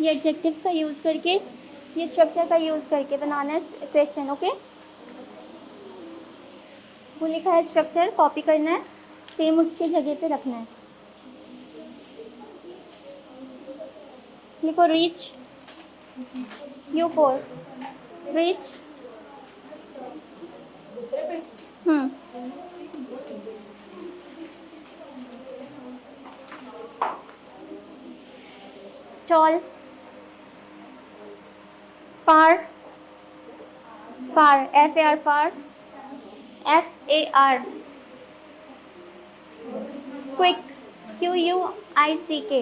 ये एडजेक्टिव्स का यूज़ करके, ये स्ट्रक्चर का यूज़ करके बनाना है क्वेश्चन। ओके, वो लिखा है स्ट्रक्चर, कॉपी करना है, सेम उसके जगह पे रखना है। लिखो reach, you for reach. Tall, far, far, F A R, far, F A R. Quick, Q U I C K.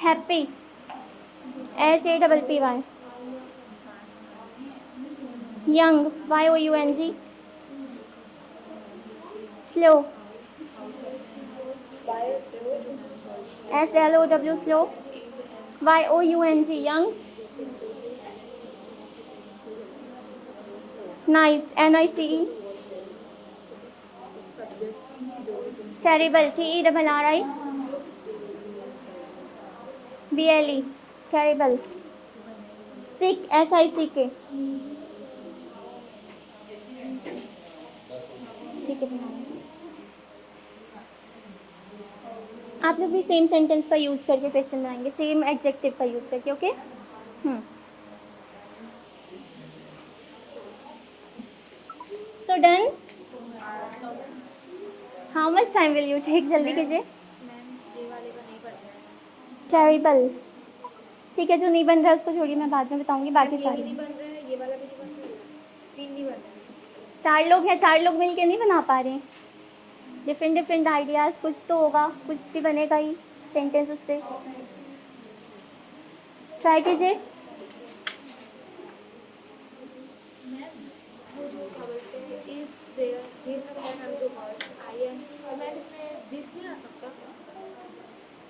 Happy, H A double P Y. Young, Y O U N G. Slow, S L O W, slow, Y O U N G, young. Nice, N I C E. Terrible, T E double R I B L E, terrible. Sick, S I C K. ठीक है, आप लोग भी same sentence का use करके question बनाएंगे, same adjective का use करके। Okay, so done. How much time will you take? जल्दी कीजिए। टेरिबल, ठीक है, जो नहीं बन रहा है उसको छोड़िए, मैं बाद में बताऊंगी बाकी सारे। ये वाला भी नहीं बन रहा है, 3 नहीं बन रहा। 4 लोग हैं, 4 लोग मिलके नहीं बना पा रहे। डिफरेंट डिफरेंट आइडियाज़, कुछ तो होगा, कुछ भी बनेगा ही सेंटेंस उससे। ट्राई कीजिए।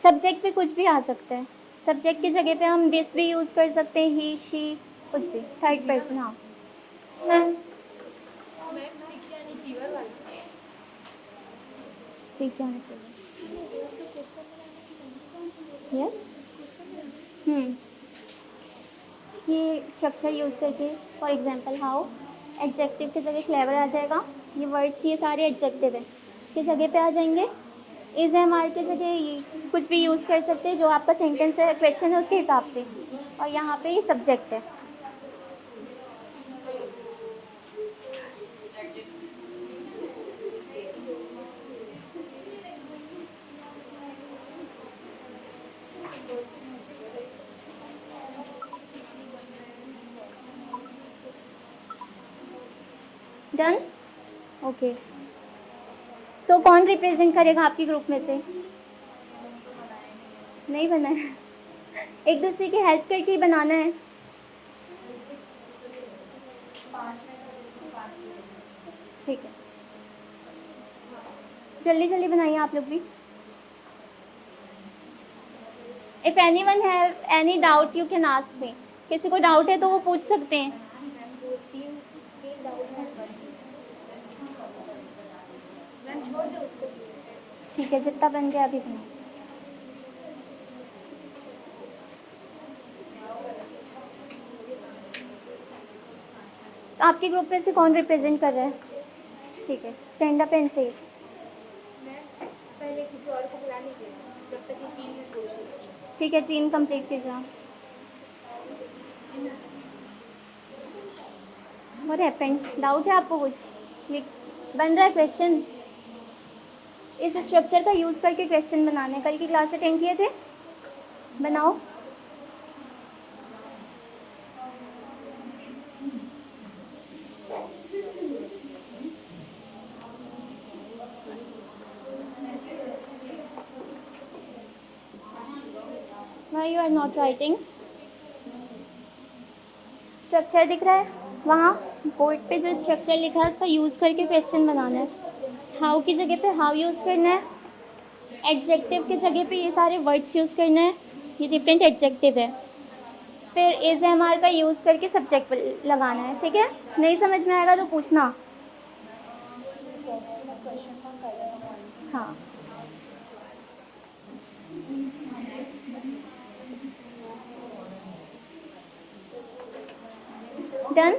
सब्जेक्ट पे कुछ भी आ सकता है, सब्जेक्ट की जगह पे हम दिस भी यूज़ कर सकते हैं, ही, शी, कुछ भी, थर्ड पर्सन। हाँ, सी क्या है? यस, ये स्ट्रक्चर यूज़ करके, फॉर एग्जांपल हाउ, एडजेक्टिव की जगह क्लेवर आ जाएगा। ये वर्ड्स ये सारे एडजेक्टिव है, इसके जगह पे आ जाएंगे। इज एम आर की जगह ये कुछ भी यूज़ कर सकते हैं, जो आपका सेंटेंस है, क्वेश्चन है, उसके हिसाब से। और यहाँ पे ये सब्जेक्ट है। डन। ओके, सो कौन रिप्रेजेंट करेगा आपके ग्रुप में से? नहीं बना है? एक दूसरे की हेल्प करके ही बनाना है। ठीक है, जल्दी जल्दी बनाइए आप लोग भी। If any one have any doubt you can ask me. किसी को डाउट है तो वो पूछ सकते हैं। ठीक है, जितना बन गया अभी बनाओ। आपके ग्रुप में से कौन रिप्रेजेंट कर रहा है? ठीक है, स्टैंड अप एंड से। पहले किसी और को बुला लीजिए, जब तक ये 3 में सोच लीजिए। ठीक है, 3 कंप्लीट कीजिए आप। What happened? डाउट है आपको कुछ? ये बन रहा है क्वेश्चन, इस स्ट्रक्चर का यूज़ करके क्वेश्चन बनाने। कल की क्लास अटेंड किए थे? बनाओ। Why you are not writing? Structure दिख रहा है वहाँ बोर्ड पे, जो स्ट्रक्चर लिखा है उसका यूज़ करके क्वेश्चन बनाना है। हाउ की जगह पे हाउ यूज़ करना है, एडजेक्टिव की जगह पे ये सारे वर्ड्स यूज़ करना है, ये डिफरेंट एडजेक्टिव है। फिर इज एम आर का यूज़ करके सब्जेक्ट लगाना है। ठीक है, नहीं समझ में आएगा तो पूछना। हाँ, done.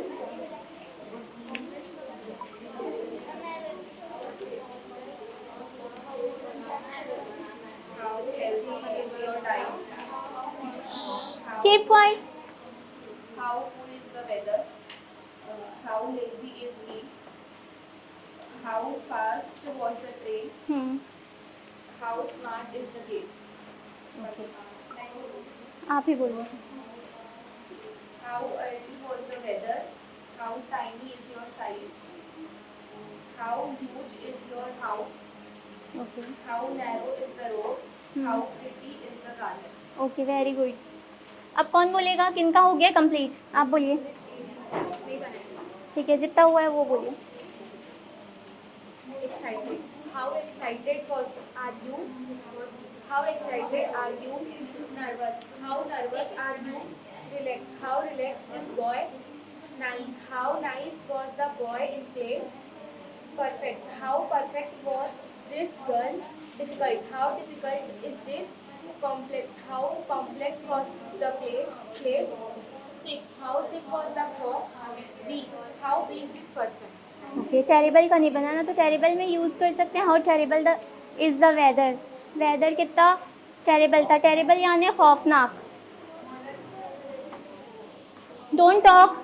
How healthy is your diet? How keep quiet. how cool is the weather? How lazy is he? How fast was the train? How smart is the kid? Okay, आप ही बोलो। How early was the weather? How tiny is your size? How huge is your house? Okay How narrow is the road? How pretty is the garden? Okay, very good. अब कौन बोलेगा, किनका हो गया complete? आप बोलिए। ठीक है, जितना हुआ है वो बोलिए। Excited. How excited are you? How excited are you? Nervous. How nervous are you? Relaxed. How relaxed this boy? Nice. How nice was the boy in play? Perfect. How perfect was this girl? Difficult. How difficult is this? Complex. How complex was the place? Sick. How sick was the fox? Weak. How weak this person? Okay, terrible का नहीं बनाना, तो terrible में use कर सकते हैं how terrible the is the weather. Weather कितना terrible था। Terrible यानी खौफनाक। Don't talk.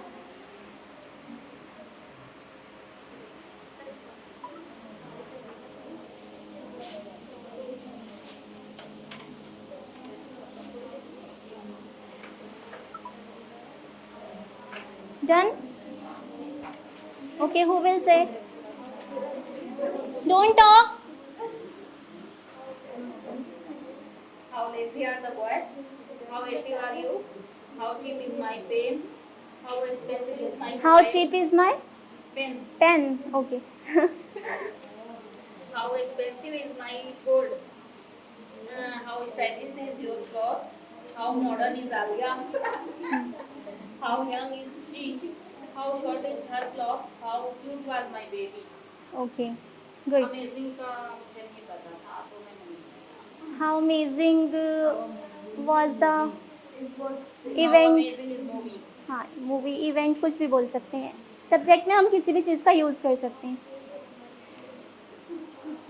Done. Okay, who will say? Don't talk. How lazy are the boys? How active are you? How cheap is my pen? How expensive is my how mobile? Cheap is my pen? Pen. Okay. How expensive is my gold? How stylish is your cloth? How modern is Alia? How young is she? How short is her cloth? How cute was my baby? Okay, good. Amazing का मुझे नहीं पता था, तो मैंने नहीं किया। How amazing was the How event. amazing is movie? हाँ, मूवी इवेंट कुछ भी बोल सकते हैं। सब्जेक्ट में हम किसी भी चीज़ का यूज़ कर सकते हैं।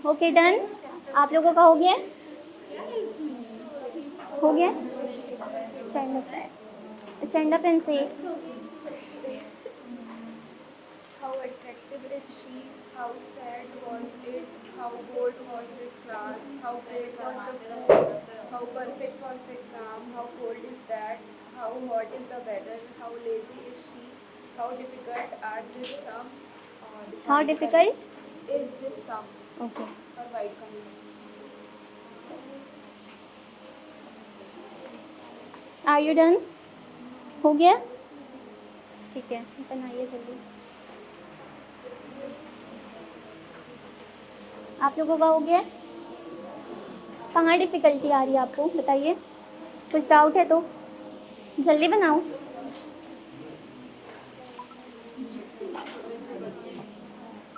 Okay, done. आप लोगों का हो गया? हो गया? स्टैंड अप एंड से। How attractive is she? How sad was it? How bored was this class? How great was the food? How perfect was the exam? How cold is that? How hot is the weather? How lazy is she? How difficult are this sum? How difficult. Is this sum? ओके, और white का नहीं। Are you done? हो गया? ठीक है, बनाइए जल्दी। आप लोगों का हो गया? कहाँ डिफ़िकल्टी आ रही है आपको, बताइए। कुछ डाउट है तो जल्दी बनाओ।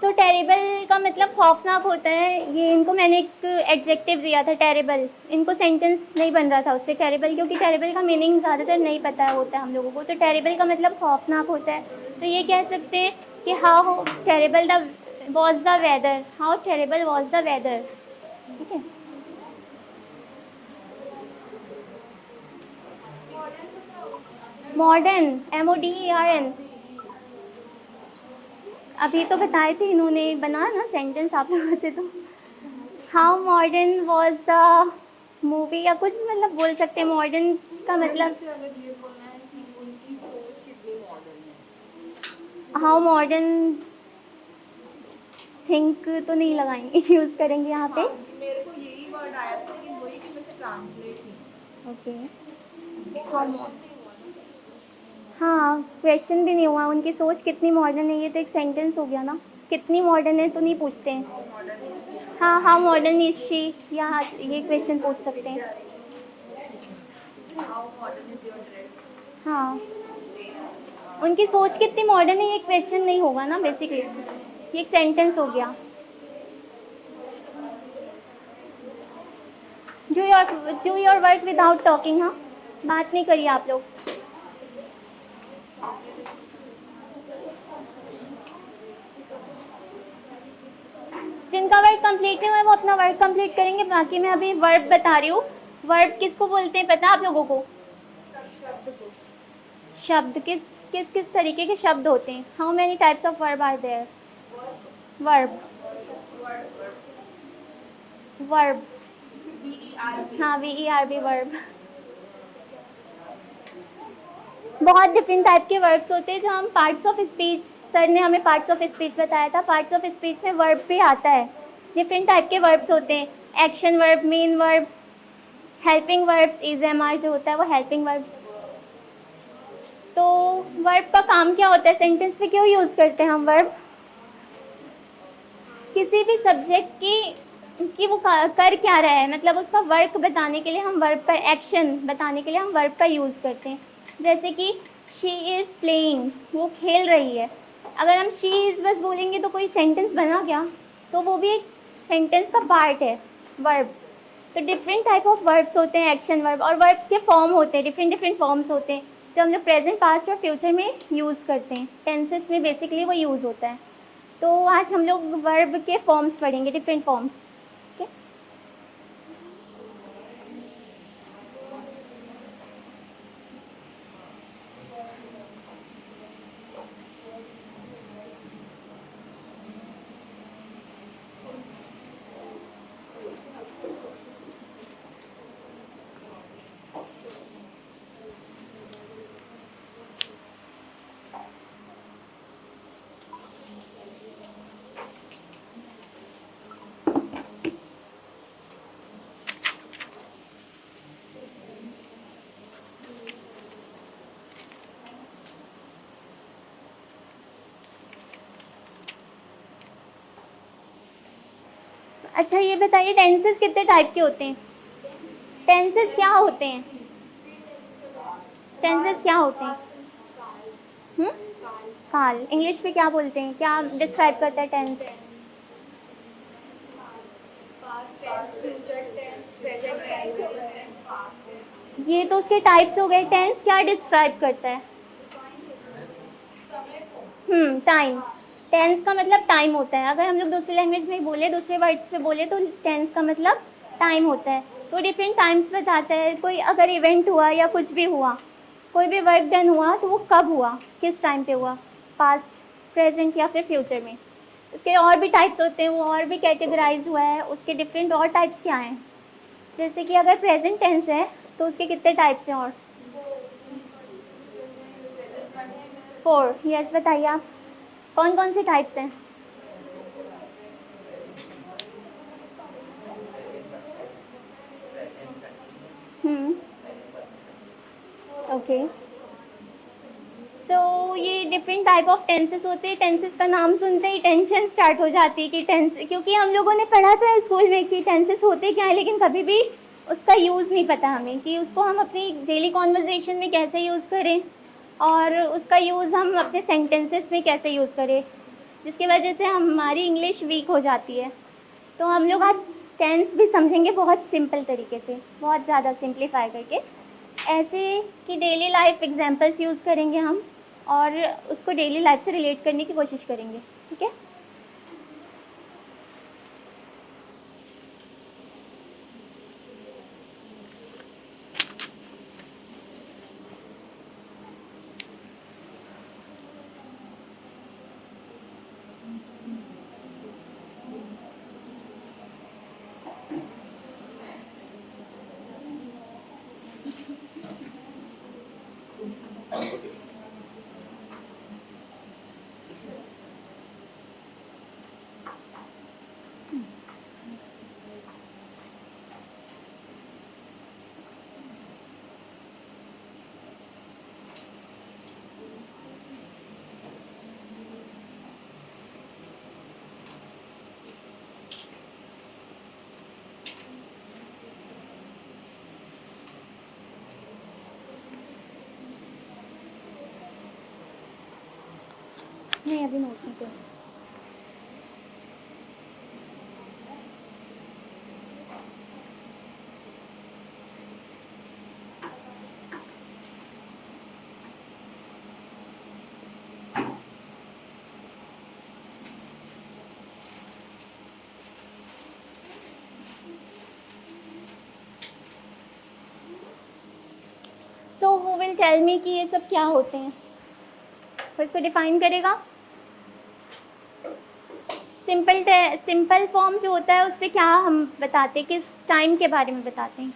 सो टेरिबल का मतलब खौफनाक होता है। ये इनको मैंने एक एडजेक्टिव दिया था टेरिबल, इनको सेंटेंस नहीं बन रहा था उससे टेरिबल, क्योंकि टेरिबल का मीनिंग ज़्यादातर नहीं पता होता है हम लोगों को। तो टेरिबल का मतलब खौफनाक होता है। तो ये कह सकते हैं कि how terrible the was the weather, how terrible was the weather. ठीक है। मॉडर्न, MODERN, अभी तो बताए थे इन्होंने, बना ना सेंटेंस आप लोगों से। तो how modern was the movie, या कुछ भी मतलब बोल सकते हैं। मॉडर्न का मतलब जैसे अगर ये बोलना है कि उनकी सोच कितनी मॉडर्न है। हाउ मॉडर्न थिंक तो नहीं लगाएंगे, यूज़ करेंगे यहाँ पे। हाँ, मेरे को यही वर्ड आया था, लेकिन वही कि मैं से ट्रांसलेट नहीं। ओके, हाँ, क्वेश्चन भी नहीं हुआ उनकी सोच कितनी मॉडर्न है, ये तो एक सेंटेंस हो गया ना। कितनी मॉडर्न है तो नहीं पूछते हैं। हाँ, हाउ मॉडर्न इज शी, या ये क्वेश्चन पूछ सकते हैं। How modern is your dress? हाँ, उनकी सोच कितनी मॉडर्न है, ये क्वेश्चन नहीं होगा ना बेसिकली, ये एक सेंटेंस हो गया। Do your work without talking. हाँ, बात नहीं करिए आप लोग। जिनका वर्क कंप्लीट नहीं हुआ है वो अपना वर्क कंप्लीट करेंगे। बाकी मैं अभी वर्ब बता रही हूँ। वर्ब किसको बोलते हैं पता है आप लोगों को? शब्द को। शब्द किस किस किस तरीके के शब्द होते हैं? How many types of verb are there? Verb. Verb. VERB. हाँ, VERB वर्ब। बहुत डिफरेंट टाइप के वर्ब्स होते हैं जो हम पार्ट्स ऑफ स्पीच, सर ने हमें पार्ट्स ऑफ स्पीच बताया था। पार्ट्स ऑफ स्पीच में वर्ब भी आता है। डिफरेंट टाइप के वर्ब्स होते हैं। Action verb, main verb, helping verbs, EZMR जो होता है वो हेल्पिंग वर्ब। तो वर्ब का काम क्या होता है? सेंटेंस में क्यों यूज़ करते हैं हम वर्ब? किसी भी सब्जेक्ट की वो कर क्या रहा है, मतलब उसका वर्क बताने के लिए हम वर्ब का, एक्शन बताने के लिए हम वर्ब का यूज़ करते हैं। जैसे कि शी इज़ प्लेइंग, वो खेल रही है। अगर हम शी इज़ बस बोलेंगे तो कोई सेंटेंस बना क्या? तो वो भी एक सेंटेंस का पार्ट है वर्ब। तो डिफरेंट टाइप ऑफ वर्ब्स होते हैं, एक्शन वर्ब। और वर्ब्स के फॉर्म होते हैं, डिफरेंट डिफरेंट फॉर्म्स होते हैं जो हम लोग प्रेजेंट, पास्ट और फ्यूचर में यूज़ करते हैं। टेंसेस में बेसिकली वो यूज़ होता है। तो आज हम लोग वर्ब के फॉर्म्स पढ़ेंगे, डिफरेंट फॉर्म्स। ओके, अच्छा ये बताइए टेंसेस कितने टाइप के होते हैं? टेंसेस क्या होते हैं? टेंसेस क्या होते हैं? हम्म? काल। इंग्लिश में क्या बोलते हैं? क्या डिस्क्राइब करता है tense? Past tense, future tense, present tense. ये तो उसके टाइप्स हो गए। टेंस क्या डिस्क्राइब करता है? टाइम। टेंस का मतलब टाइम होता है। अगर हम लोग दूसरी लैंग्वेज में बोले, दूसरे वर्ड्स में बोले तो टेंस का मतलब टाइम होता है। तो डिफरेंट टाइम्स बताता है। कोई अगर इवेंट हुआ या कुछ भी हुआ, कोई भी वर्क डन हुआ तो वो कब हुआ, किस टाइम पे हुआ, पास्ट, प्रेजेंट या फिर फ्यूचर में। उसके और भी टाइप्स होते हैं, वो और भी कैटेगराइज हुआ है। उसके डिफरेंट और टाइप्स क्या हैं? जैसे कि अगर प्रेजेंट टेंस है तो उसके कितने टाइप्स हैं? और 4। यस, बताइए आप कौन कौन से टाइप्स हैं? ओके, सो ये डिफरेंट टाइप ऑफ टेंसेस होते हैं। टेंसेस का नाम सुनते ही टेंशन स्टार्ट हो जाती है कि टेंस, क्योंकि हम लोगों ने पढ़ा था स्कूल में कि टेंसेस होते क्या है, लेकिन कभी भी उसका यूज़ नहीं पता हमें कि उसको हम अपनी डेली कॉन्वर्जेशन में कैसे यूज़ करें और उसका यूज़ हम अपने सेंटेंसेस में कैसे यूज़ करें, जिसकी वजह से हमारी इंग्लिश वीक हो जाती है। तो हम लोग आज टेंस भी समझेंगे बहुत सिंपल तरीके से, बहुत ज़्यादा सिंप्लीफाई करके, ऐसे कि डेली लाइफ एग्जांपल्स यूज़ करेंगे हम और उसको डेली लाइफ से रिलेट करने की कोशिश करेंगे। ठीक है? नहीं, अभी नोट नहीं किया। विल टेल मी कि ये सब क्या होते हैं, तो इसको डिफाइन करेगा। सिंपल फॉर्म जो होता है उस पर क्या हम बताते हैं, किस टाइम के बारे में बताते हैं?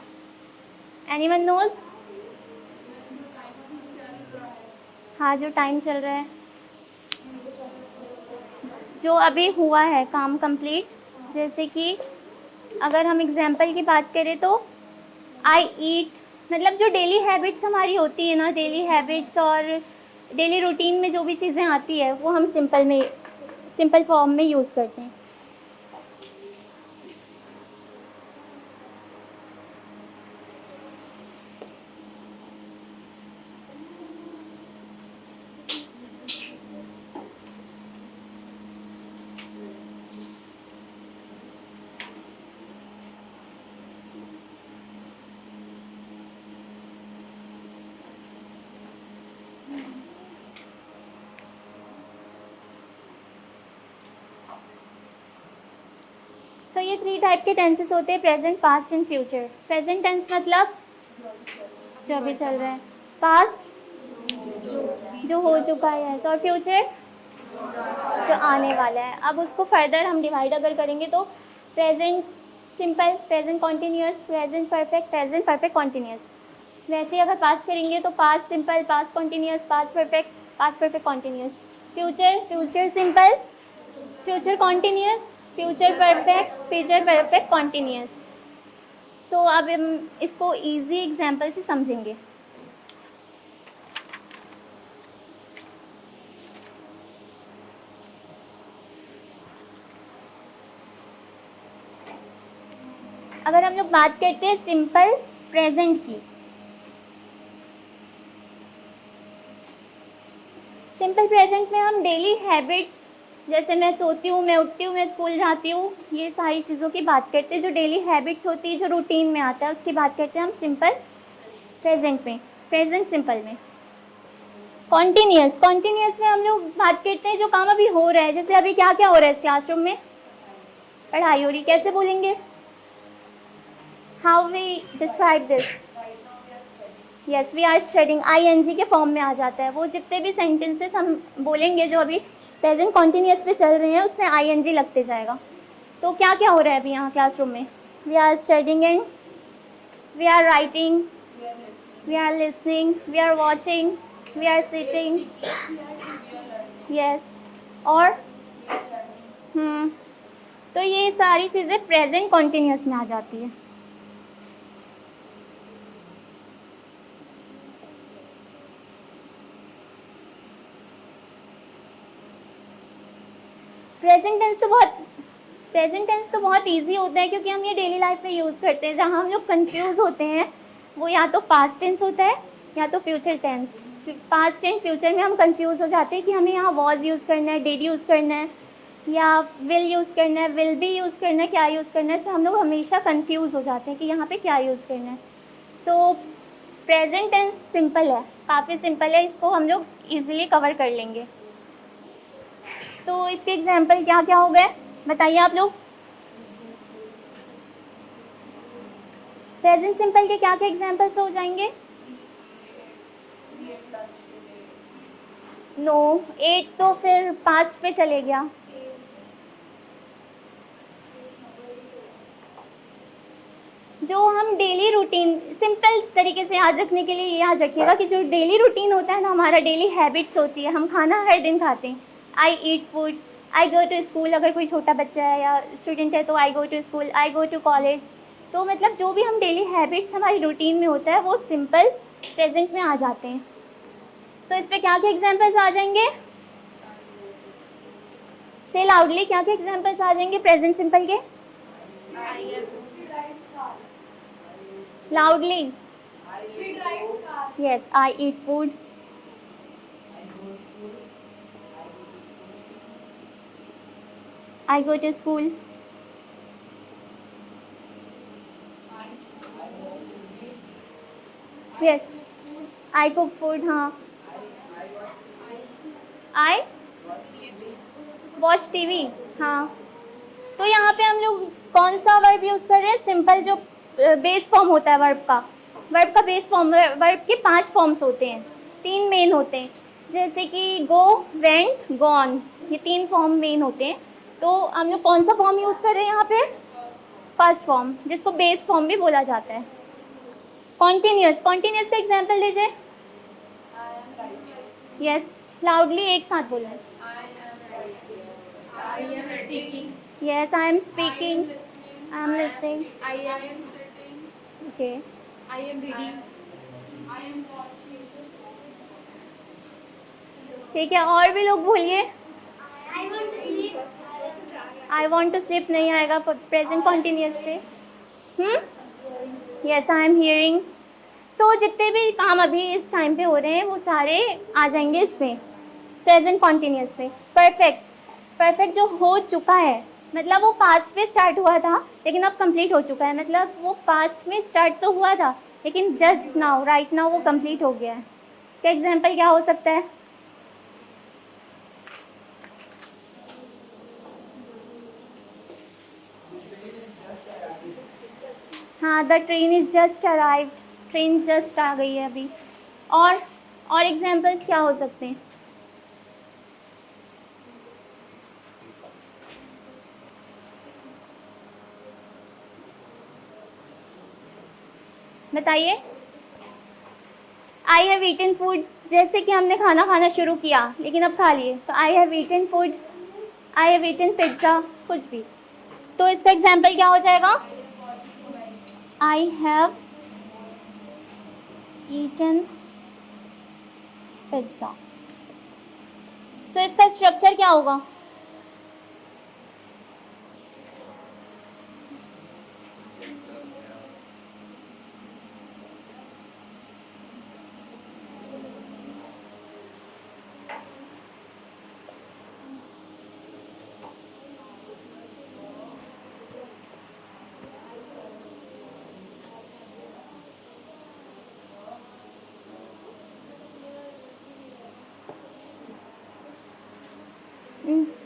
Anyone knows? हाँ, जो टाइम चल रहा है, जो अभी हुआ है काम कंप्लीट। जैसे कि अगर हम एग्जांपल की बात करें तो आई ईट, मतलब जो डेली हैबिट्स हमारी होती है ना, डेली हैबिट्स और डेली रूटीन में जो भी चीज़ें आती है वो हम सिंपल फॉर्म में यूज़ करते हैं। सो ये 3 टाइप के टेंसेस होते हैं, present, past and future. Present tense मतलब जो अभी चल रहा है, पास्ट जो हो चुका है, और फ्यूचर जो आने वाला है। अब उसको फर्दर हम डिवाइड अगर करेंगे तो present simple, present continuous, present perfect, present perfect continuous. वैसे ही अगर पास्ट करेंगे तो past simple, past continuous, past perfect continuous. Future simple, future continuous, future perfect continuous. So अब हम इसको इजी एग्जांपल से समझेंगे। अगर हम लोग बात करते हैं सिंपल प्रेजेंट की, सिंपल प्रेजेंट में हम डेली हैबिट्स, जैसे मैं सोती हूँ, मैं उठती हूँ, मैं स्कूल जाती हूँ, ये सारी चीज़ों की बात करते हैं। जो डेली हैबिट्स होती है, जो रूटीन में आता है, उसकी बात करते हैं हम सिंपल प्रेजेंट में, प्रेजेंट सिंपल में। कॉन्टीन्यूअस में हम लोग बात करते हैं जो काम अभी हो रहा है। जैसे अभी क्या क्या हो रहा है इस क्लासरूम में, पढ़ाई हो रही, कैसे बोलेंगे? How we describe this? Yes, we are studying, ING के फॉर्म में आ जाता है। वो जितने भी सेंटेंसेस हम बोलेंगे जो अभी प्रेजेंट कॉन्टीन्यूअस पे चल रहे हैं, उसमें ING लगते जाएगा। तो क्या क्या हो रहा है अभी यहाँ क्लासरूम में? We are studying and we are writing, we are listening, we are watching, we are sitting. Yes, और तो ये सारी चीज़ें प्रेजेंट कॉन्टीन्यूअस में आ जाती है। प्रेजेंट टेंस तो बहुत इजी होता है, क्योंकि हम ये डेली लाइफ में यूज़ करते हैं। जहाँ हम लोग कंफ्यूज होते हैं वो या तो पास्ट टेंस होता है या तो future tense. Past and future में हम कंफ्यूज हो जाते हैं कि हमें यहाँ वॉज यूज़ करना है, डिड यूज़ करना है, या विल यूज़ करना है, विल बी यूज़ करना है, क्या यूज़ करना है। इसमें हम लोग हमेशा कंफ्यूज हो जाते हैं कि यहाँ पे क्या यूज़ करना है। सो प्रेजेंट टेंस सिंपल है, काफ़ी सिंपल है, इसको हम लोग ईजिली कवर कर लेंगे। तो इसके एग्जाम्पल क्या क्या हो गए बताइए आप लोग? प्रेजेंट सिंपल के क्या क्या एग्जाम्पल्स हो जाएंगे? नो, 8 तो फिर पास्ट पे चले गया। जो हम डेली रूटीन, सिंपल तरीके से याद रखने के लिए याद रखिएगा कि जो डेली रूटीन होता है ना, हमारा डेली हैबिट्स होती है, हम खाना हर दिन खाते हैं। I eat food, I go to school, अगर कोई छोटा बच्चा है या स्टूडेंट है तो I go to school, I go to college. तो मतलब जो भी हम डेली हैबिट्स हमारी रूटीन में होता है वो सिंपल प्रेजेंट में आ जाते हैं। सो इस पर क्या क्या एग्जाम्पल्स आ जाएंगे? से लाउडली, क्या क्या एग्जाम्पल्स आ जाएंगे प्रेजेंट सिंपल के? Loudly. She drives car. Yes, I eat food. I go to school. Yes, I cook food. हाँ. I watch TV. हाँ. तो यहाँ पे हम लोग कौन सा वर्ब यूज़ कर रहे हैं? सिंपल जो बेस फॉर्म होता है वर्ब का, वर्ब का बेस फॉर्म, वर्ब के 5 फॉर्म्स होते हैं, 3 मेन होते हैं, जैसे कि गो, वेंट, गॉन, ये 3 फॉर्म मेन होते हैं। तो हम लोग कौन सा फॉर्म यूज़ कर रहे हैं यहाँ पे? फर्स्ट फॉर्म, जिसको बेस फॉर्म भी बोला जाता है। कॉन्टिन्यूस, कॉन्टिन्यूस का एग्जाम्पल लीजिए। यस, लाउडली एक साथ बोलें। I am speaking. Yes, I am speaking, I am listening. I am sitting. Okay, I am reading. I am watching. ठीक है, और भी लोग बोलिए। I want to sleep. I want to sleep नहीं आएगा प्रेजेंट कॉन्टिन्यूस पे। Yes, I am hearing. So जितने भी काम अभी इस टाइम पे हो रहे हैं वो सारे आ जाएंगे इसमें, प्रेजेंट कॉन्टिन्यूस पे। परफेक्ट, परफेक्ट जो हो चुका है, मतलब वो पास्ट में स्टार्ट हुआ था लेकिन अब कंप्लीट हो चुका है, मतलब वो पास्ट में स्टार्ट तो हुआ था लेकिन जस्ट नाउ, राइट नाउ वो कंप्लीट हो गया है। इसका एग्जाम्पल क्या हो सकता है? हाँ, the train is just arrive, train just आ गई है अभी। और एग्जाम्पल्स क्या हो सकते हैं? बताइए। आई हैव ईटन फूड, जैसे कि हमने खाना खाना शुरू किया लेकिन अब खा लिए, तो I have eaten food, I have eaten pizza, कुछ भी। तो इसका एग्जाम्पल क्या हो जाएगा? I have eaten pizza. So इसका स्ट्रक्चर क्या होगा?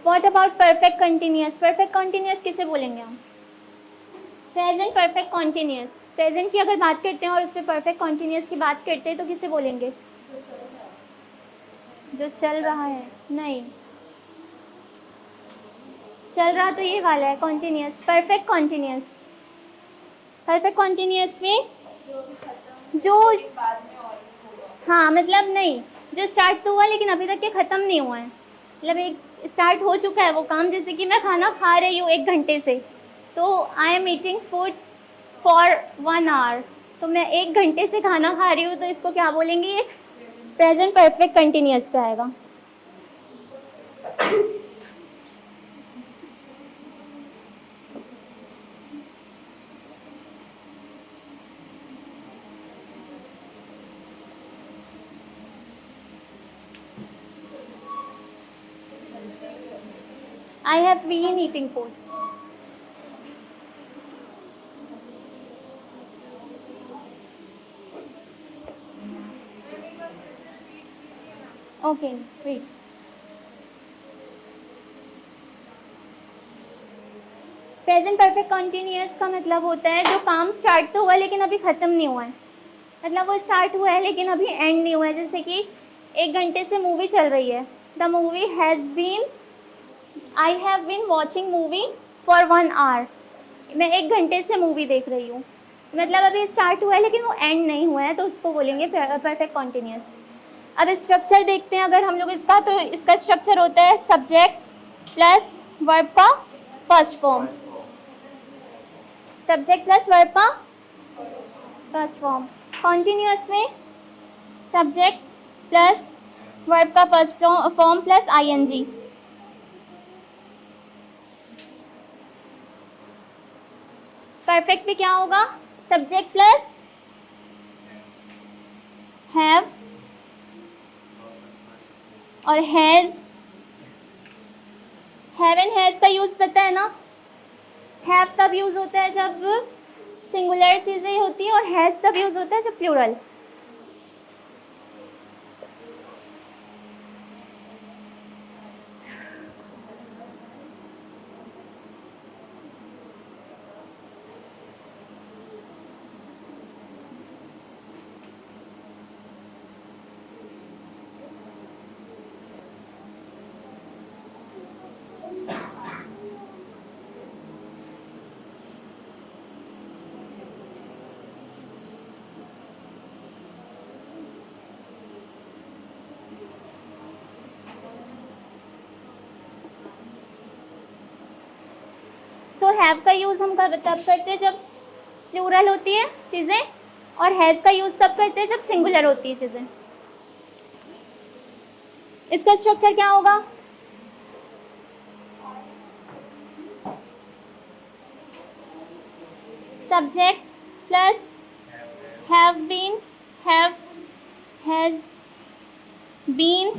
What about perfect continuous? Perfect continuous किसे बोलेंगे हम? प्रेजेंट परफेक्ट कॉन्टिन्यूस, प्रेजेंट की अगर बात करते हैं और उस पर परफेक्ट कॉन्टिन्यूस की बात करते हैं तो किसे बोलेंगे? जो चल रहा है, नहीं, चल रहा तो ये वाला है continuous, perfect continuous. Perfect continuous में जो, हाँ मतलब नहीं, जो स्टार्ट तो हुआ लेकिन अभी तक के ख़त्म नहीं हुआ है, मतलब एक स्टार्ट हो चुका है वो काम, जैसे कि मैं खाना खा रही हूँ 1 घंटे से, तो I am eating food for 1 hour, तो मैं 1 घंटे से खाना खा रही हूँ, तो इसको क्या बोलेंगे? ये प्रेजेंट परफेक्ट कंटिन्यूअस पे आएगा। I have been eating food. Okay, wait. Present perfect continuous का मतलब होता है जो काम स्टार्ट तो हुआ लेकिन अभी ख़त्म नहीं हुआ है, मतलब वो स्टार्ट हुआ है लेकिन अभी एंड नहीं हुआ है। जैसे कि 1 घंटे से मूवी चल रही है, the movie has been, I have been watching movie for 1 hour, मैं 1 घंटे से मूवी देख रही हूँ, मतलब अभी स्टार्ट हुआ है लेकिन वो एंड नहीं हुआ है, तो उसको बोलेंगे परफेक्ट कॉन्टिन्यूअस। अब स्ट्रक्चर देखते हैं अगर हम लोग इसका, तो इसका स्ट्रक्चर होता है सब्जेक्ट प्लस वर्ब का first form, subject plus verb का फर्स्ट फॉर्म। कॉन्टिन्यूअस में सब्जेक्ट प्लस वर्ब का first form plus ING. Perfect में क्या होगा? सब्जेक्ट प्लस हैव और हैज़। हैव एंड हैज़ का यूज़ पता है ना? हैव तब यूज़ होता है जब सिंगुलर चीज़ें होती हैं और हैज़ तब यूज़ होता है जब प्लूरल। सो हैव का यूज़ हम तब करते हैं जब प्लूरल होती है चीज़ें, और हैज़ का यूज़ तब करते हैं जब सिंगुलर होती है चीज़ें। इसका स्ट्रक्चर क्या होगा? Subject plus have been, have, has been,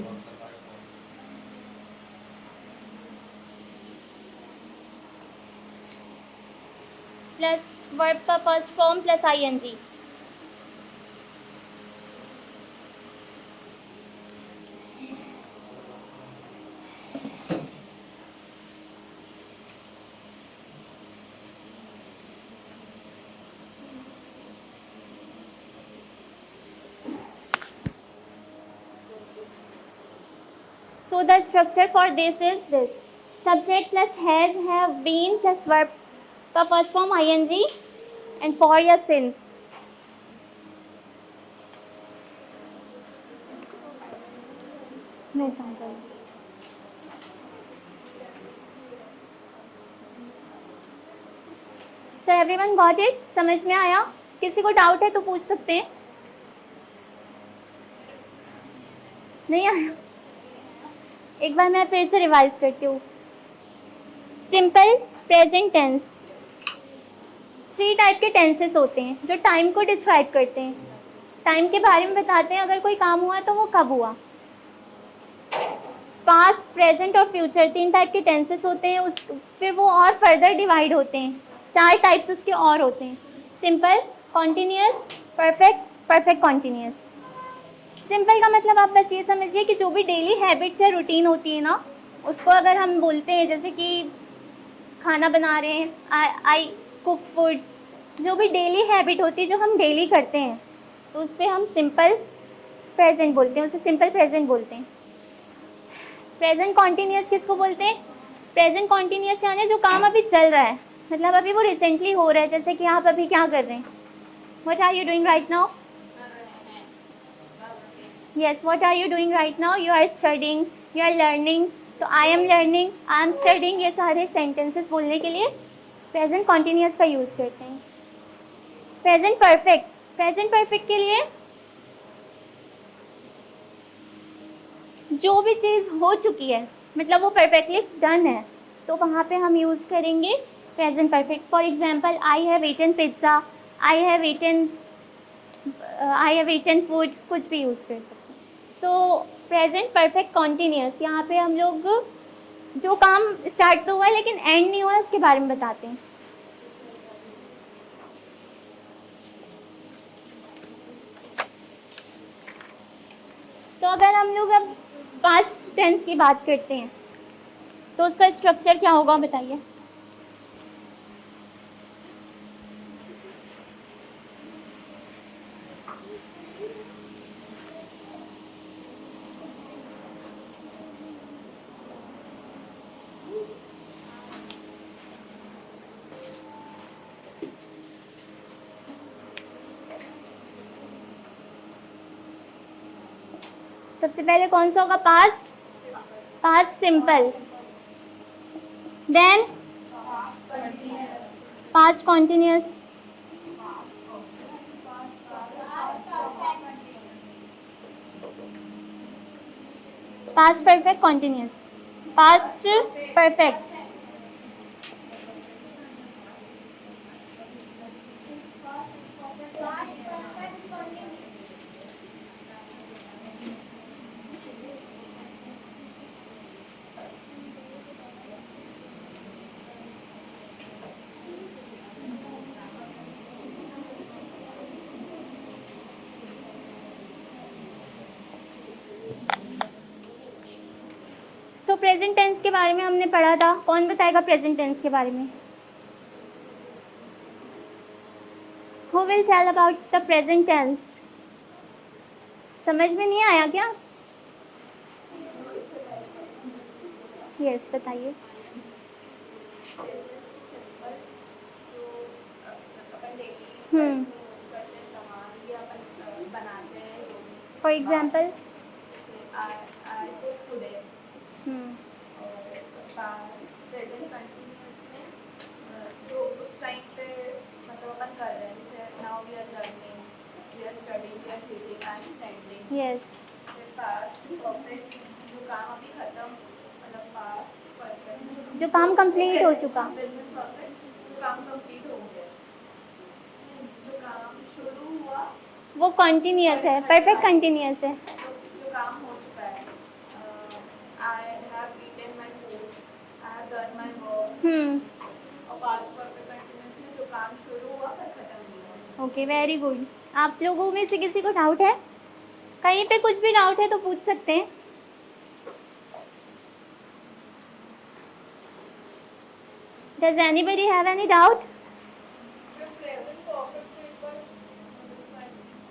plus verb का first form plus ING. So the structure for this is this: subject plus has, have been plus verb का first form ing and for या since. मैं काम करूँ। So everyone got it? समझ में आया? किसी को डाउट है तो पूछ सकते हैं। नहीं आया? एक बार मैं फिर से रिवाइज करती हूँ। सिंपल प्रेजेंट टेंस, 3 टाइप के टेंसेस होते हैं जो टाइम को डिस्क्राइब करते हैं, टाइम के बारे में बताते हैं अगर कोई काम हुआ तो वो कब हुआ। पास्ट, प्रेजेंट और फ्यूचर 3 टाइप के टेंसेस होते हैं। उस फिर वो और फर्दर डिवाइड होते हैं, 4 टाइप्स उसके और होते हैं: simple, continuous, perfect, perfect continuous. Simple का मतलब आप बस ये समझिए कि जो भी डेली हैबिट्स या रूटीन होती है ना, उसको अगर हम बोलते हैं जैसे कि खाना बना रहे हैं, आई कुक फूड, जो भी डेली हैबिट होती है जो हम डेली करते हैं तो उस पर हम सिंपल प्रेजेंट बोलते हैं, उसे सिंपल प्रेजेंट बोलते हैं। प्रेजेंट कॉन्टिन्यूस किसको बोलते हैं? प्रेजेंट कॉन्टिन्यूस यानी जो काम अभी चल रहा है, मतलब अभी वो रिसेंटली हो रहा है। जैसे कि आप अभी क्या कर रहे हैं? What are you doing right now? Yes, what are you doing right now? You are studying, you are learning. तो I am learning, I am studying, ये सारे सेंटेंसेस बोलने के लिए प्रेजेंट कॉन्टिन्यूस का यूज़ करते हैं। प्रेजेंट परफेक्ट, प्रेजेंट परफेक्ट के लिए जो भी चीज़ हो चुकी है, मतलब वो परफेक्टली डन है, तो वहाँ पे हम यूज़ करेंगे present perfect. For example, I have eaten pizza, I have eaten food, कुछ भी यूज़ कर सकते हैं। सो प्रेजेंट परफेक्ट कॉन्टिन्यूस, यहाँ पे हम लोग जो काम स्टार्ट तो हुआ है लेकिन एंड नहीं हुआ है उसके बारे में बताते हैं। तो अगर हम लोग अब पास्ट टेंस की बात करते हैं तो उसका स्ट्रक्चर क्या होगा बताइए? सबसे पहले कौन सा होगा? Past, past simple, then past continuous, past perfect continuous, past perfect, so present tense के बारे में हमने पढ़ा था। कौन बताएगा प्रेजेंट टेंस के बारे में? Who will tell about the present tense? समझ में नहीं आया क्या? यस, बताइए। फॉर एग्जाम्पल, प्रेजेंट कंटिन्यूस में जो काम अभी खत्म मतलब पास्ट परफेक्ट जो काम कंप्लीट हो चुका, प्रेजेंट परफेक्ट जो काम कंप्लीट हो गया जो काम शुरू हुआ वो कंटिन्यूअस है, परफेक्ट कंटिन्यूअस है। जो काम हो चुका है I have eaten my food I have done my work और पास्ट परफेक्ट कंटिन्यूअस में जो काम शुरू हुआ पर खत्म नहीं हुआ। Okay, very good. आप लोगों में से किसी को डाउट है? कहीं पे कुछ भी डाउट है तो पूछ सकते हैं। Does anybody have any doubt?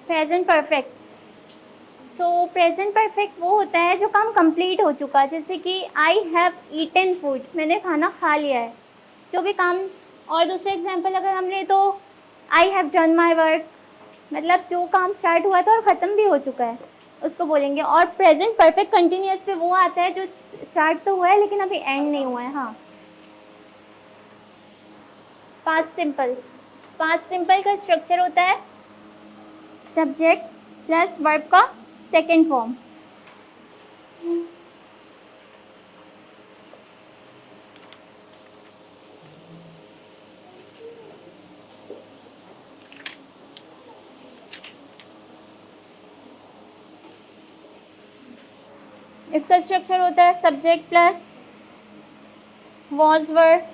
Present perfect. So present perfect वो होता है जो काम कंप्लीट हो चुका, जैसे कि आई हैव ईटन फूड, मैंने खाना खा लिया है, जो भी काम। और दूसरा एग्जांपल अगर हम ले तो I have done my work, मतलब जो काम स्टार्ट हुआ था और ख़त्म भी हो चुका है उसको बोलेंगे। और प्रेजेंट परफेक्ट कंटिन्यूअस पे वो आता है जो स्टार्ट तो हुआ है लेकिन अभी एंड नहीं हुआ है। हाँ, पास्ट सिंपल। पास्ट सिंपल का स्ट्रक्चर होता है सब्जेक्ट प्लस वर्ब का सेकेंड फॉर्म। इसका स्ट्रक्चर होता है सब्जेक्ट प्लस वॉज वर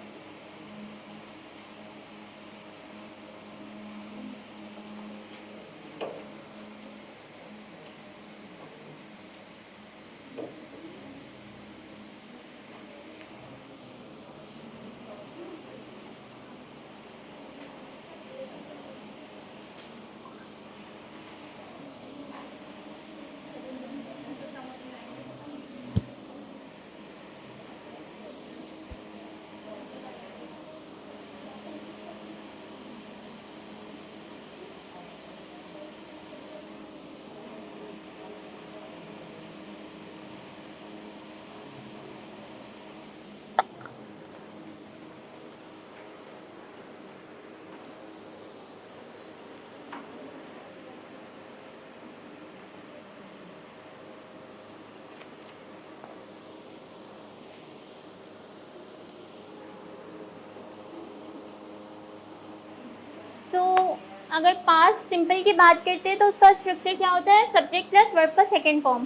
अगर पास्ट सिंपल की बात करते हैं तो उसका स्ट्रक्चर क्या होता है, सब्जेक्ट प्लस वर्ब का second form.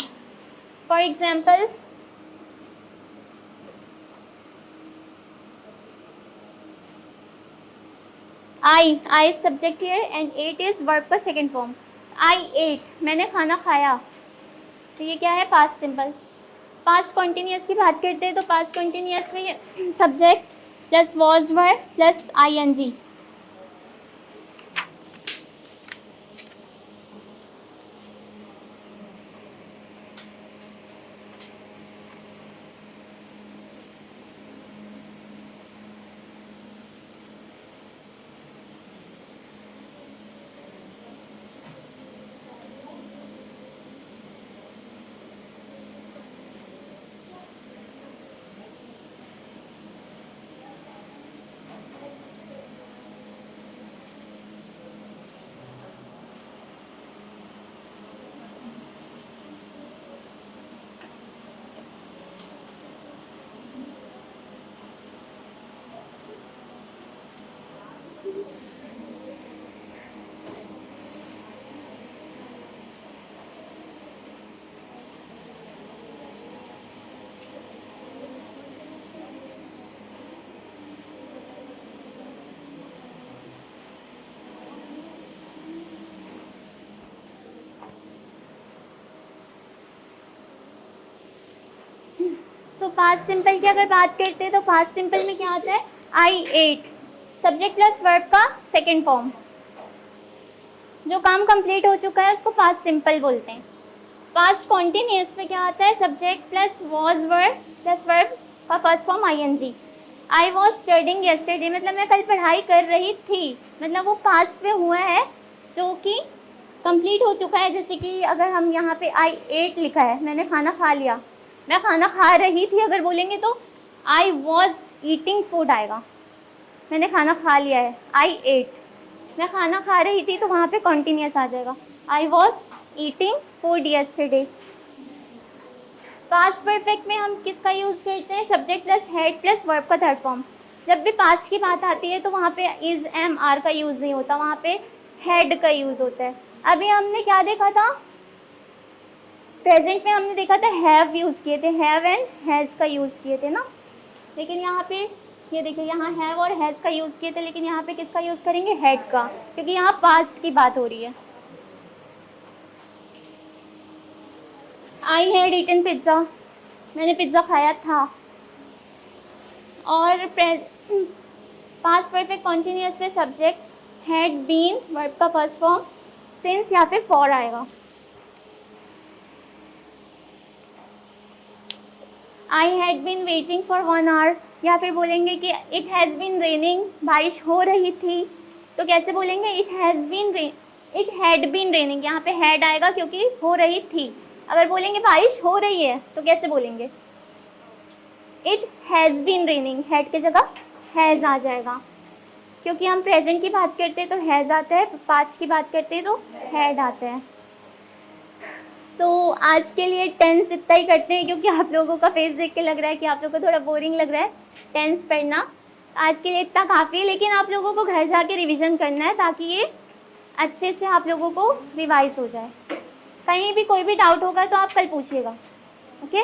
For example I subject here and ate is verb का सेकेंड फॉर्म। आई एट, मैंने खाना खाया, तो ये क्या है, पास्ट सिंपल। पास्ट कॉन्टिन्यूअस की बात करते हैं तो पास्ट कॉन्टिन्यूअस में subject plus was verb plus ING। तो पास्ट सिंपल की अगर बात करते हैं तो पास्ट सिंपल में क्या आता है, आई एट, सब्जेक्ट प्लस वर्ब का सेकेंड फॉर्म। जो काम कंप्लीट हो चुका है उसको पास्ट सिंपल बोलते हैं। पास्ट कॉन्टिन्यूअस में क्या आता है, subject plus was verb plus verb का first form ING। I was studying yesterday, मतलब मैं कल पढ़ाई कर रही थी, मतलब वो पास्ट में हुआ है जो कि कंप्लीट हो चुका है। जैसे कि अगर हम यहाँ पे आई एट लिखा है, मैंने खाना खा लिया, मैं खाना खा रही थी अगर बोलेंगे तो आई वॉज ईटिंग फूड आएगा, मैंने खाना खा लिया है। आई एट, मैं खाना खा रही थी तो वहाँ पे कॉन्टिन्यूअस आ जाएगा, I was eating food yesterday. Past perfect में हम किसका यूज़ करते हैं? Subject plus head plus verb का थर्ड फॉर्म। जब भी पास्ट की बात आती है तो वहाँ पे इज़ एम आर का यूज़ नहीं होता, वहाँ पे हेड का यूज़ होता है। अभी हमने क्या देखा था? प्रेजेंट में हमने देखा था हैव यूज़ किए थे, हैव एंड हैज़ का यूज़ किए थे ना। लेकिन यहाँ पे ये देखिए, यहाँ हैव और हैज़ का यूज़ किए थे, लेकिन यहाँ पे किसका यूज़ करेंगे? हेड का, क्योंकि यहाँ पास्ट की बात हो रही है। आई हैड ईटन पिज़्ज़ा, मैंने पिज़्ज़ा खाया था। और पास्ट परफेक्ट कॉन्टिन्यूअस में सब्जेक्ट हैड बीन, वर्ब का फर्स्ट फॉर्म, सिंस या फिर फॉर आएगा। I had been waiting for 1 hour, या फिर बोलेंगे कि इट हैज़ बीन रेनिंग, बारिश हो रही थी, तो कैसे बोलेंगे? इट हैड बीन रेनिंग, यहाँ पे हैड आएगा क्योंकि हो रही थी। अगर बोलेंगे बारिश हो रही है तो कैसे बोलेंगे? It has been raining, had की जगह हैज़ आ जाएगा। क्योंकि हम प्रेजेंट की बात करते हैं तो हैज़ आता है, पास्ट की बात करते हैं तो हैड आता है। सो आज के लिए टेंस इतना ही करते हैं, क्योंकि आप लोगों का फेस देख के लग रहा है कि आप लोगों को थोड़ा बोरिंग लग रहा है टेंस पढ़ना। आज के लिए इतना काफ़ी है, लेकिन आप लोगों को घर जाके रिवीजन करना है ताकि ये अच्छे से आप लोगों को रिवाइज हो जाए। कहीं भी कोई भी डाउट होगा तो आप कल पूछिएगा, ओके।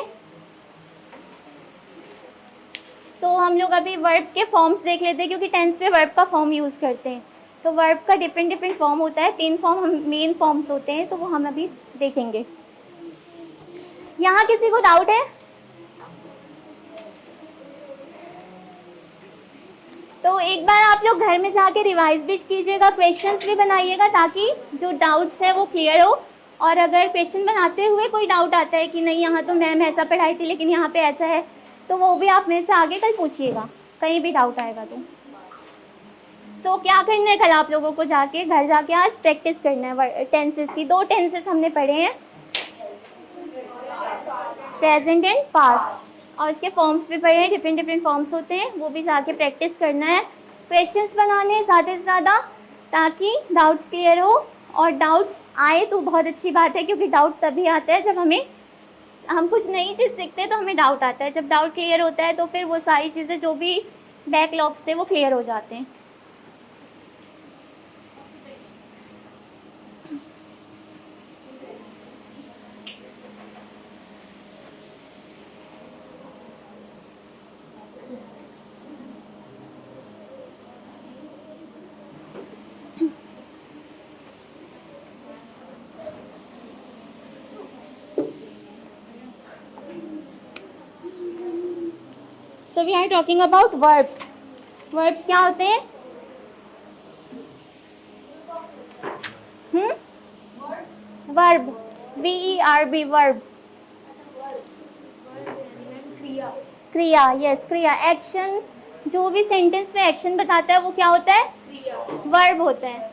सो हम लोग अभी वर्ब के फॉर्म्स देख लेते हैं, क्योंकि टेंस पे वर्ब का फॉर्म यूज़ करते हैं। तो वर्ब का डिफरेंट फॉर्म होता है, 3 फॉर्म मेन फॉर्म्स होते हैं, तो वो हम अभी देखेंगे। यहाँ किसी को डाउट है? तो एक बार आप लोग घर में जाके रिवाइज भी कीजिएगा, क्वेश्चंस भी बनाइएगा, ताकि जो डाउट्स है वो क्लियर हो। और अगर क्वेश्चन बनाते हुए कोई डाउट आता है कि नहीं यहाँ तो मैम ऐसा पढ़ाई थी लेकिन यहाँ पे ऐसा है, तो वो भी आप मेरे से आगे कल पूछिएगा, कहीं भी डाउट आएगा तो। सो क्या करना है कल आप लोगों को? जाके घर जाके आज प्रैक्टिस करना है टेंसेस की। 2 टेंसेस हमने पढ़े हैं, प्रेजेंट एंड पास्ट, और इसके फॉर्म्स भी पढ़े हैं, डिफरेंट फॉर्म्स होते हैं, वो भी जाके प्रैक्टिस करना है। क्वेश्चंस बनाने ज़्यादा से ज़्यादा, ताकि डाउट्स क्लियर हो। और डाउट्स आए तो बहुत अच्छी बात है, क्योंकि डाउट तभी आता है जब हम कुछ नई चीज़ सीखते हैं तो हमें डाउट आता है। जब डाउट क्लियर होता है तो फिर वो सारी चीज़ें जो भी बैकलॉग्स थे वो क्लियर हो जाते हैं। So we are talking about verbs. Verbs क्या होते हैं? Verb, V-E-R-B, verb. क्रिया। क्रिया, यस, क्रिया, एक्शन। जो भी सेंटेंस में एक्शन बताता है वो क्या होता है? क्रिया। वर्ब होता है।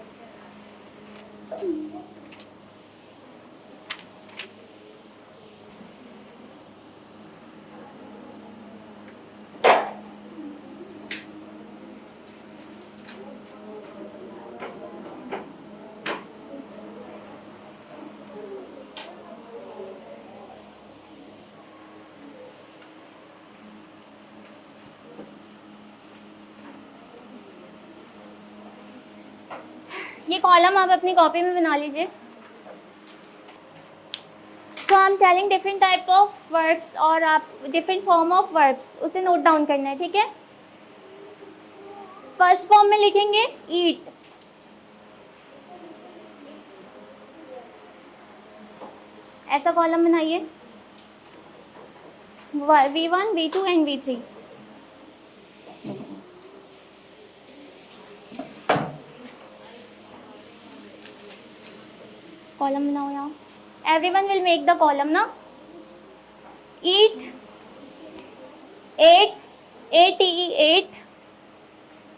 ये कॉलम आप अपनी कॉपी में बना लीजिए। So I am telling different type of verbs, और आप डिफरेंट फॉर्म ऑफ वर्ब्स उसे नोट डाउन करना है, ठीक है। फर्स्ट फॉर्म में लिखेंगे ईट, ऐसा कॉलम बनाइए, V1, V2 and V3। Column बनाओ यहाँ। Everyone will make the column ना। Eat, ate, ATE, ate,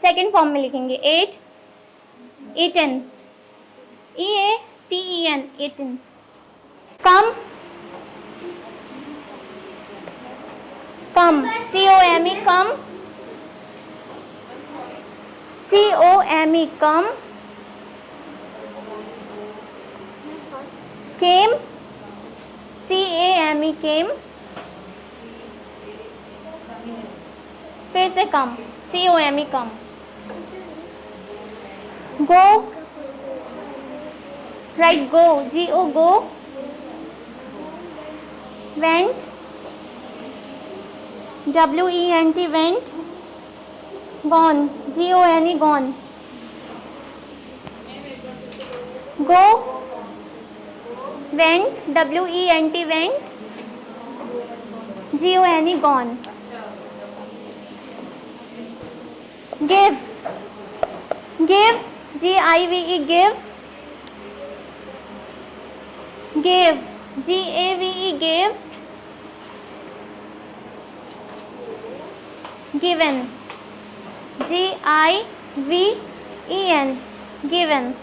second form में लिखेंगे ate, eaten, EATEN, eaten. Come, come, COME, come, COME, come. came, CAME, came। फिर से come, COME come. Go, right go, GO go. Went, WENT went. Gone, GONE gone. Go, went, WENT went, GONE gone. Give, give, GIVE give. Give, GAVE give. Given, GIVEN given.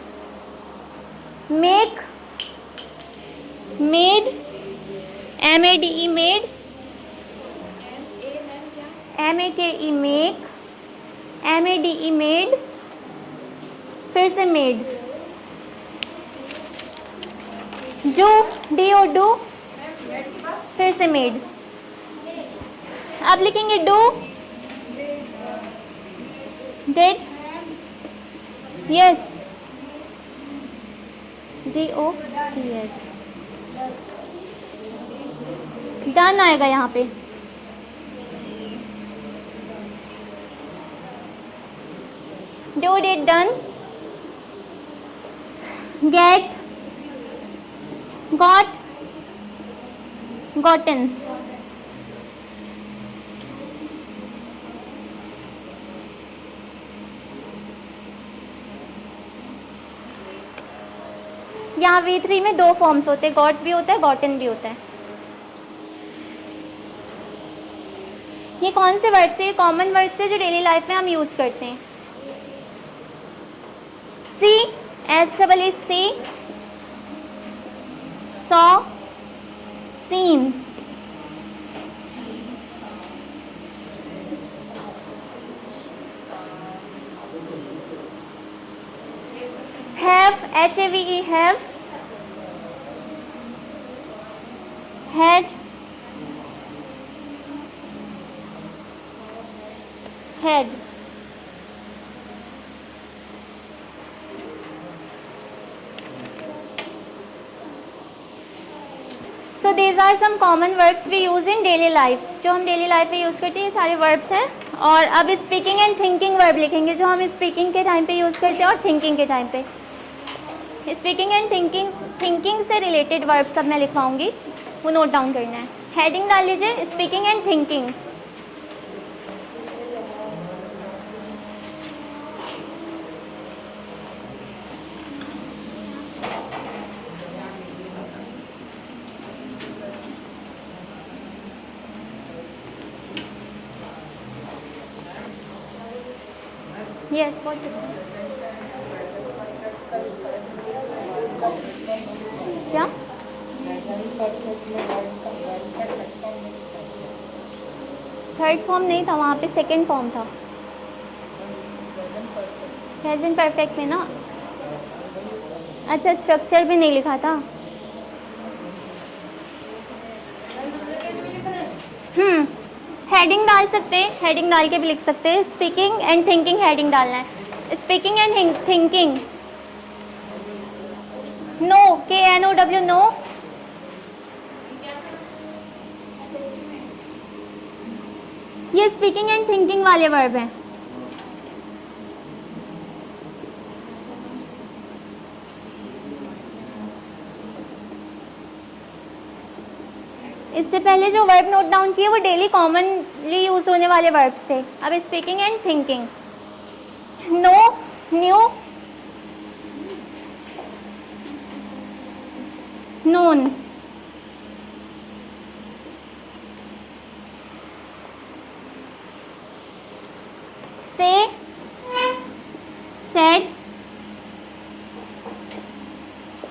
Make, made, MADE made. MAKE make, MADE made. फिर से made. Do, DO do. फिर से made. अब लिखेंगे do, did, yes, DOTS। Done आएगा यहाँ पे। Do, did, done. Get, got, gotten. यहाँ V3 में 2 फॉर्म्स होते हैं, गॉट भी होता है, गॉटन भी होता है। ये कौन से वर्ड से, कॉमन वर्ड से जो डेली लाइफ में हम यूज़ करते हैं। See, SEE, saw, seen. Have, HAVE have. Had, head. So these are some common verbs we use in daily life. जो हम डेली लाइफ में यूज़ करते हैं ये सारे वर्ब्स हैं। और अब स्पीकिंग एंड थिंकिंग वर्ब लिखेंगे जो हम स्पीकिंग के टाइम पे यूज़ करते हैं और थिंकिंग के टाइम पे। स्पीकिंग एंड थिंकिंग से रिलेटेड वर्ब सब मैं लिखवाऊंगी, वो नोट डाउन करना है। हेडिंग डाल लीजिए, speaking and thinking. Yes, what क्या? थर्ड फॉर्म नहीं था वहाँ पे, सेकंड फॉर्म था प्रेजेंट परफेक्ट में ना। अच्छा, स्ट्रक्चर भी नहीं लिखा था। हेडिंग डाल सकते हैं, हेडिंग डाल के भी लिख सकते हैं। स्पीकिंग एंड थिंकिंग हेडिंग डालना है। Speaking and thinking, no, KNOW no. ये स्पीकिंग एंड थिंकिंग वाले वर्ब हैं। इससे पहले जो वर्ब नोट डाउन किए वो डेली कॉमनली यूज होने वाले वर्ब्स थे। अब speaking and thinking, know, knew, known. Say, said,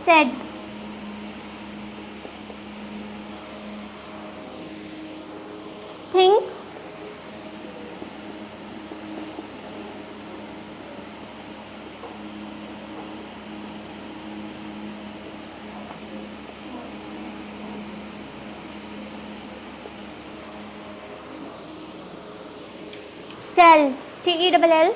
said. Think, tell, TELL।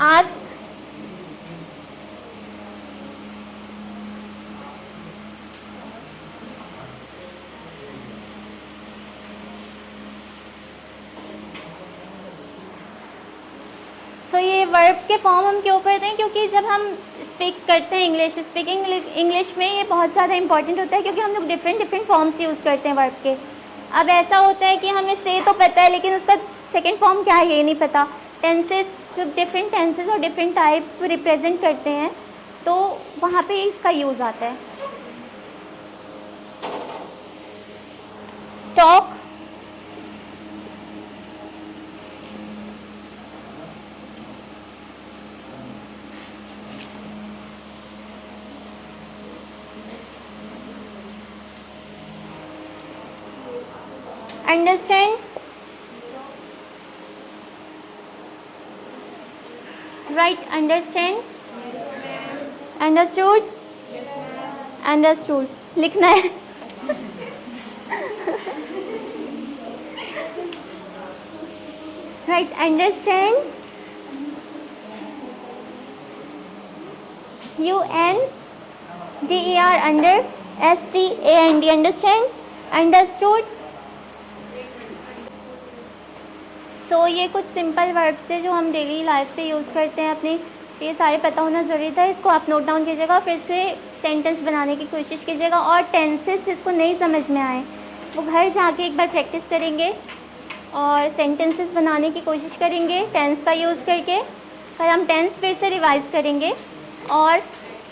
Ask, so ये वर्ब के फॉर्म हम क्यों करते हैं? क्योंकि जब हम स्पीक करते हैं इंग्लिश, स्पीकिंग इंग्लिश में ये बहुत ज़्यादा इंपॉर्टेंट होता है, क्योंकि हम लोग डिफरेंट फॉर्म्स यूज़ करते हैं वर्ब के। अब ऐसा होता है कि हमें से तो पता है, लेकिन उसका सेकंड फॉर्म क्या है ये नहीं पता। टेंसेस, जब डिफरेंट टेंसेस और डिफरेंट टाइप रिप्रेजेंट करते हैं तो वहाँ पे इसका यूज़ आता है। Talk, understand, right, understand, understood, understood लिखना है। Right, understand, UNDER, under, STAND, understand, understood. So ये कुछ सिंपल वर्ब्स है जो हम डेली लाइफ पे यूज़ करते हैं अपने, ये सारे पता होना ज़रूरी था। इसको आप नोट डाउन कीजिएगा, फिर से सेंटेंस बनाने की कोशिश कीजिएगा, और टेंसेस जिसको नहीं समझ में आए वो घर जाके एक बार प्रैक्टिस करेंगे और सेंटेंसेस बनाने की कोशिश करेंगे टेंस का यूज़ करके। फिर हम टेंस फिर से रिवाइज करेंगे, और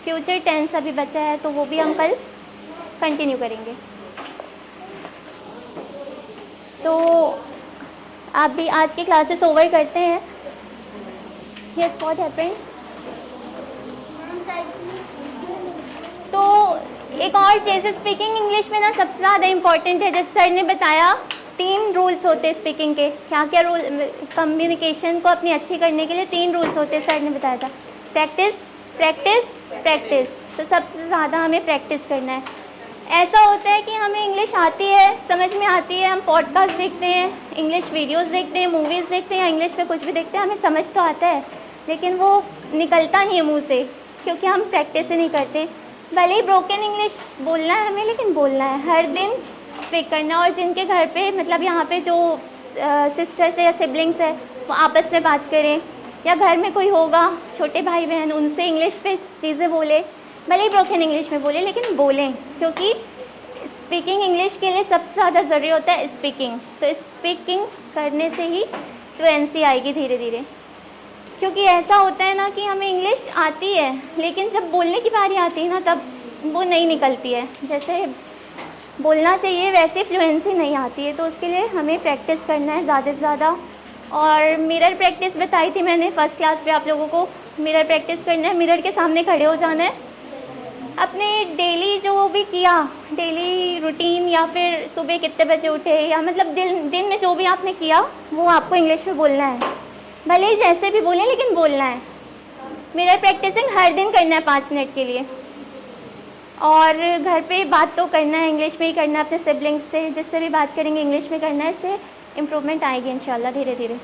फ्यूचर टेंस अभी बचा है तो वो भी हम कल कंटिन्यू करेंगे। तो आप भी आज की क्लासेस ओवर करते हैं। Yes, what happened? तो एक और चीज़, स्पीकिंग इंग्लिश में ना सबसे ज़्यादा इम्पॉर्टेंट है, जैसे सर ने बताया 3 रूल्स होते हैं स्पीकिंग के। क्या क्या रूल? कम्युनिकेशन को अपनी अच्छी करने के लिए 3 रूल्स होते हैं, सर ने बताया था। Practice, practice, practice. तो सबसे ज़्यादा हमें प्रैक्टिस करना है। ऐसा होता है कि हमें इंग्लिश आती है, समझ में आती है, हम पॉडकास्ट देखते हैं, इंग्लिश वीडियोस देखते हैं, मूवीज़ देखते हैं, इंग्लिश में कुछ भी देखते हैं, हमें समझ तो आता है, लेकिन वो निकलता नहीं है मुंह से, क्योंकि हम प्रैक्टिस ही नहीं करते। भले ही ब्रोकन इंग्लिश बोलना है हमें, लेकिन बोलना है, हर दिन स्पीक करना। और जिनके घर पे, मतलब यहाँ पे जो सिस्टर्स है या सिबलिंग्स है, वो आपस में बात करें, या घर में कोई होगा छोटे भाई बहन, उनसे इंग्लिश पे चीज़ें बोले, भले ही ब्रोकन इंग्लिश में बोले, लेकिन बोलें, क्योंकि स्पीकिंग इंग्लिश के लिए सबसे ज़्यादा ज़रूरी होता है स्पीकिंग। तो स्पीकिंग करने से ही फ्लुएंसी आएगी धीरे धीरे। क्योंकि ऐसा होता है ना कि हमें इंग्लिश आती है, लेकिन जब बोलने की बारी आती है ना, तब वो नहीं निकलती है, जैसे बोलना चाहिए वैसे फ्लुएंसी नहीं आती है। तो उसके लिए हमें प्रैक्टिस करना है ज़्यादा से ज़्यादा। और मिरर प्रैक्टिस बताई थी मैंने फर्स्ट क्लास पे आप लोगों को। मिरर प्रैक्टिस करना है, मिरर के सामने खड़े हो जाना है, अपने डेली जो भी किया, डेली रूटीन, या फिर सुबह कितने बजे उठे, या मतलब दिन में जो भी आपने किया वो आपको इंग्लिश में बोलना है, भले ही जैसे भी बोलें, लेकिन बोलना है। मिरर प्रैक्टिसिंग हर दिन करना है 5 मिनट के लिए। और घर पे बात तो करना है, इंग्लिश में ही करना है, अपने सिबलिंग्स से जिससे भी बात करेंगे इंग्लिश में करना है, इससे इम्प्रूवमेंट आएगी इंशाल्लाह धीरे धीरे।